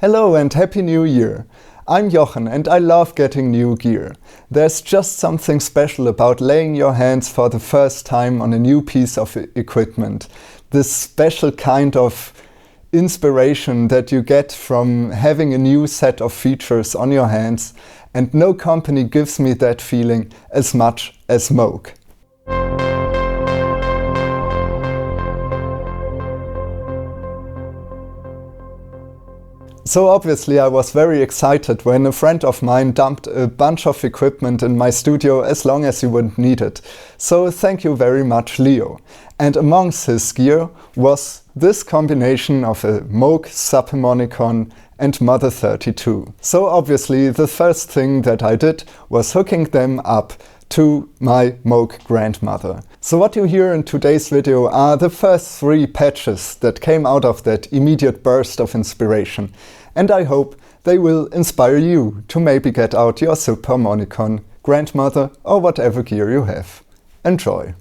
Hello and Happy New Year! I'm Jochen and I love getting new gear. There's just something special about laying your hands for the first time on a new piece of equipment. This special kind of inspiration that you get from having a new set of features on your hands, and no company gives me that feeling as much as Moog. So obviously I was very excited when a friend of mine dumped a bunch of equipment in my studio as long as he would need it. So thank you very much, Leo. And amongst his gear was this combination of a Moog, Subharmonicon and Mother-32. So obviously the first thing that I did was hooking them up to my Moog grandmother. So what you hear in today's video are the first 3 patches that came out of that immediate burst of inspiration. And I hope they will inspire you to maybe get out your Subharmonicon, grandmother or whatever gear you have. Enjoy!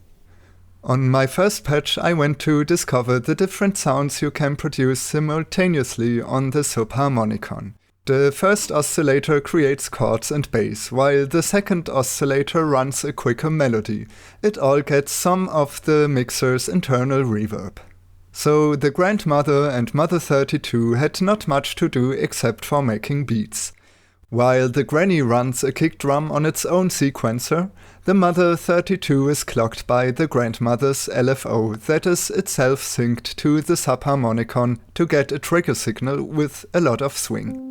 On my first patch I went to discover the different sounds you can produce simultaneously on the Subharmonicon. The first oscillator creates chords and bass, while the second oscillator runs a quicker melody. It all gets some of the mixer's internal reverb. So the grandmother and Mother-32 had not much to do except for making beats. While the granny runs a kick drum on its own sequencer, the Mother-32 is clocked by the grandmother's LFO that is itself synced to the Subharmonicon to get a trigger signal with a lot of swing.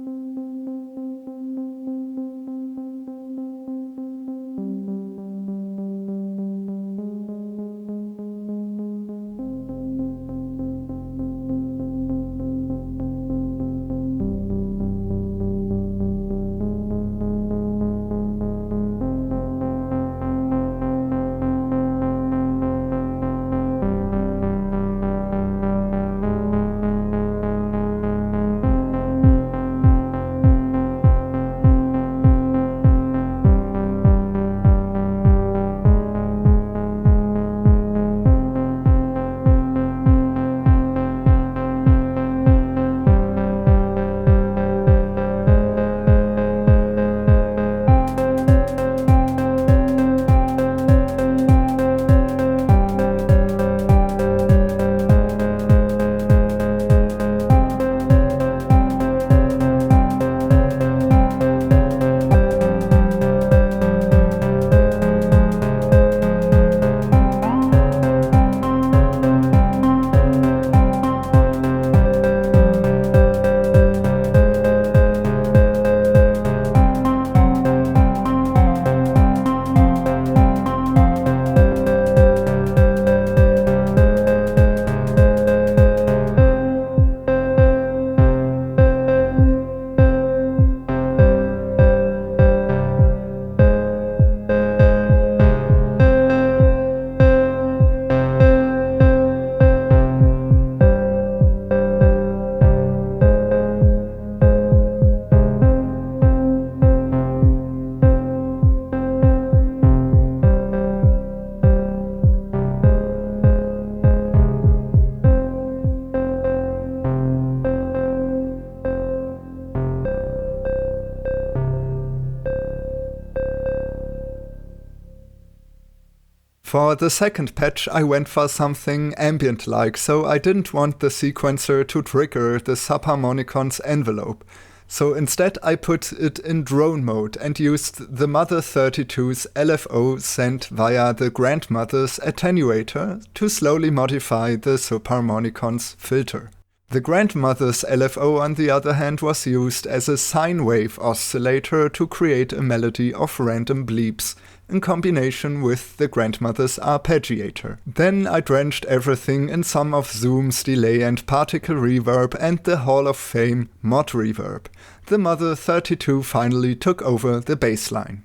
For the second patch I went for something ambient-like, so I didn't want the sequencer to trigger the Subharmonicon's envelope. So instead I put it in drone mode and used the Mother-32's LFO sent via the grandmother's attenuator to slowly modify the Subharmonicon's filter. The grandmother's LFO, on the other hand, was used as a sine wave oscillator to create a melody of random bleeps, in combination with the grandmother's arpeggiator. Then I drenched everything in some of Zoom's delay and particle reverb and the Hall of Fame mod reverb. The Mother-32 finally took over the bass line.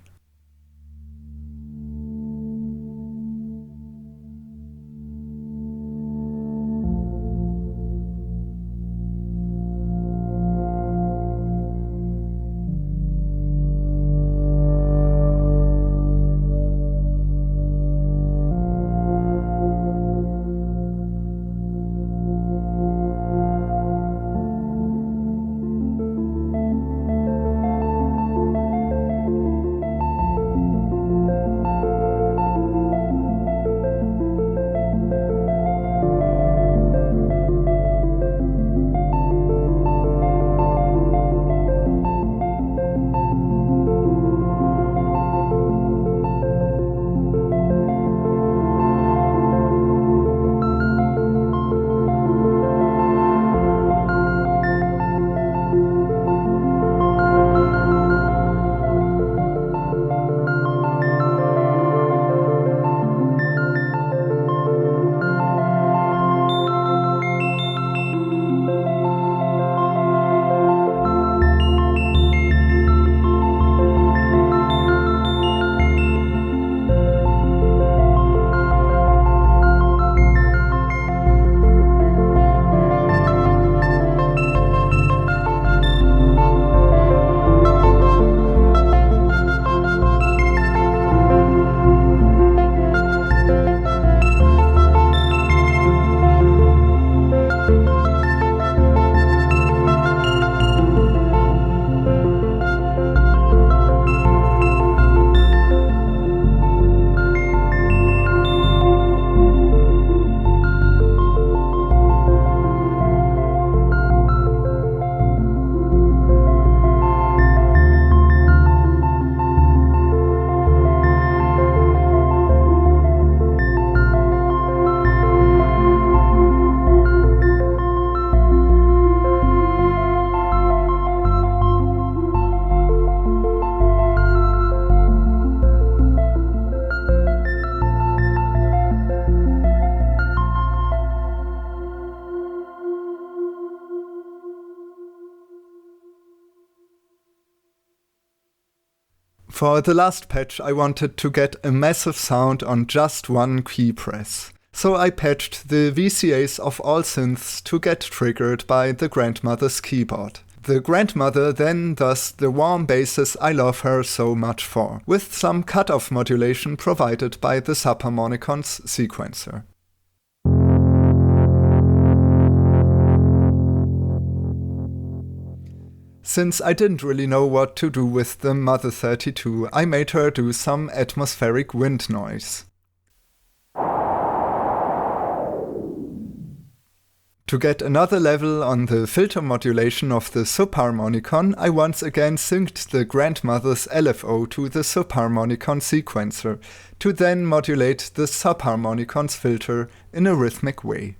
For the last patch I wanted to get a massive sound on just one key press. So I patched the VCAs of all synths to get triggered by the grandmother's keyboard. The grandmother then does the warm basses I love her so much for, with some cutoff modulation provided by the Subharmonicon's sequencer. Since I didn't really know what to do with the Mother-32, I made her do some atmospheric wind noise. To get another level on the filter modulation of the Subharmonicon, I once again synced the grandmother's LFO to the Subharmonicon sequencer, to then modulate the Subharmonicon's filter in a rhythmic way.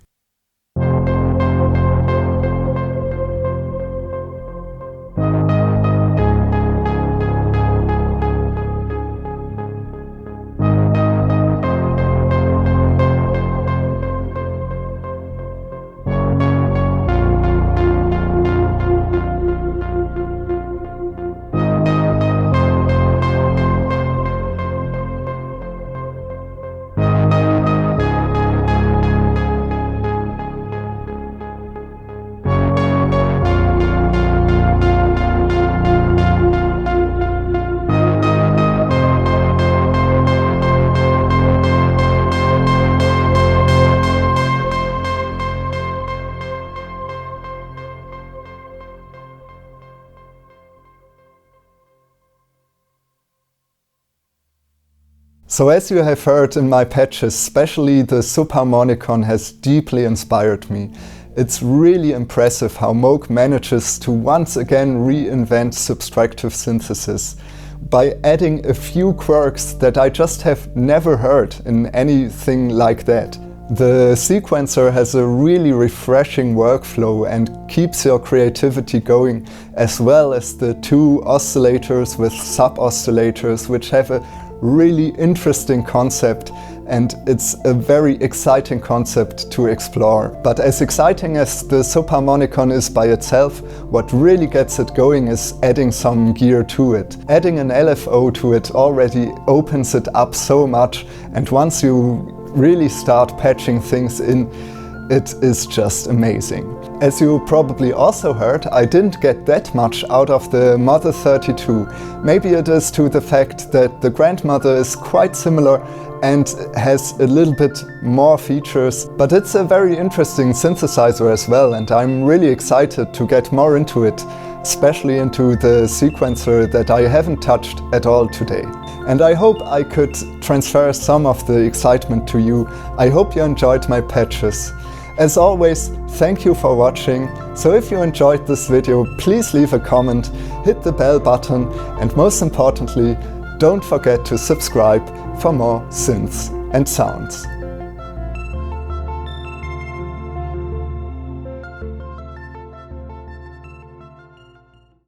So as you have heard in my patches, especially the Subharmonicon has deeply inspired me. It's really impressive how Moog manages to once again reinvent subtractive synthesis by adding a few quirks that I just have never heard in anything like that. The sequencer has a really refreshing workflow and keeps your creativity going, as well as the two oscillators with sub-oscillators, which have a really interesting concept, and it's a very exciting concept to explore. But as exciting as the Subharmonicon is by itself, what really gets it going is adding some gear to it. Adding an LFO to it already opens it up so much, and once you really start patching things in, it is just amazing. As you probably also heard, I didn't get that much out of the Mother-32. Maybe it is to the fact that the grandmother is quite similar and has a little bit more features, but it's a very interesting synthesizer as well, and I'm really excited to get more into it, especially into the sequencer that I haven't touched at all today. And I hope I could transfer some of the excitement to you. I hope you enjoyed my patches. As always, thank you for watching. So if you enjoyed this video, please leave a comment, hit the bell button, and most importantly, don't forget to subscribe for more synths and sounds.